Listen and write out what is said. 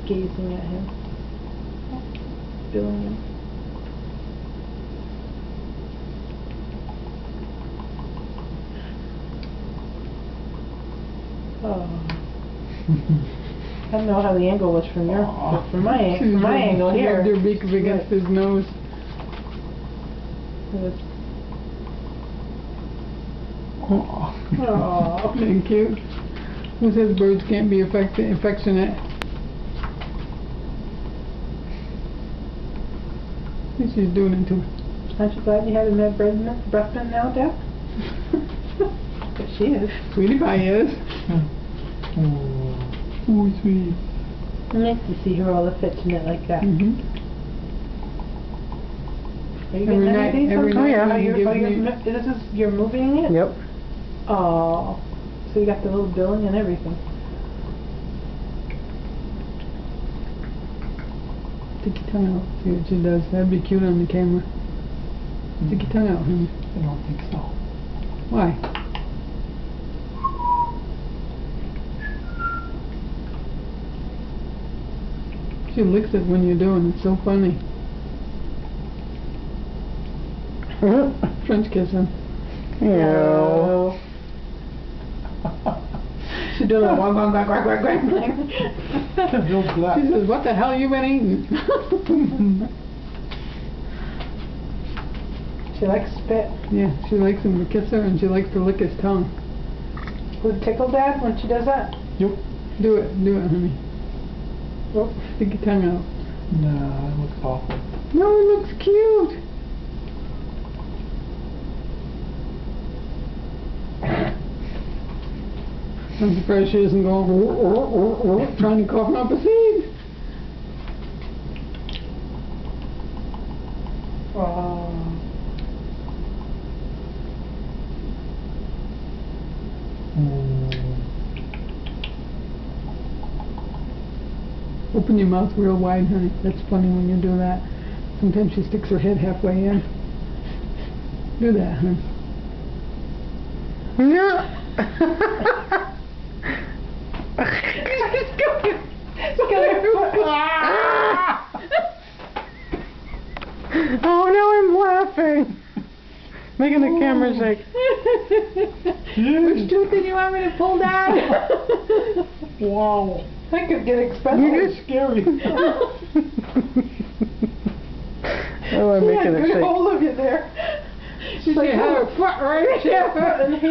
gazing at him. Billion. Oh. I don't know how the angle was from your, from my angle here. She rubbed her beak up against his nose. Oh. Isn't it cute? Who says birds can't be affectionate? I think she's doing it too. Aren't you glad you had a breath mint now, Dad? But she is. Sweetie pie is. Oh, sweet. Nice to see her all affectionate like that. Mm-hmm. Are you getting any of these? Every night, You're moving it? Yep. Oh, so you got the little billing and everything. Stick your tongue out. See what she does. That'd be cute on the camera. Stick your tongue out, honey. I don't think so. Why? She licks it when you're doing it. It's so funny. French kissing. Ew. She's doing a quack, quack, quack, quack, quack, quack. She says, "What the hell you been eating?" She likes spit. Yeah, she likes him to kiss her and she likes to lick his tongue. Would it tickle Dad when she does that? Yep. Do it, honey. Oh. Stick your tongue out. No, it looks awful. No, it looks cute. I'm surprised she isn't going trying to cough up a seed. Open your mouth real wide, honey. That's funny when you do that. Sometimes she sticks her head halfway in. Do that, honey. Yeah. Oh, now I'm laughing. Making the camera shake. Which tooth did you want me to pull down? Wow. That could get expensive. You're scary. Oh, I'm making it shake. She had a good hold of you there. She had her foot right here.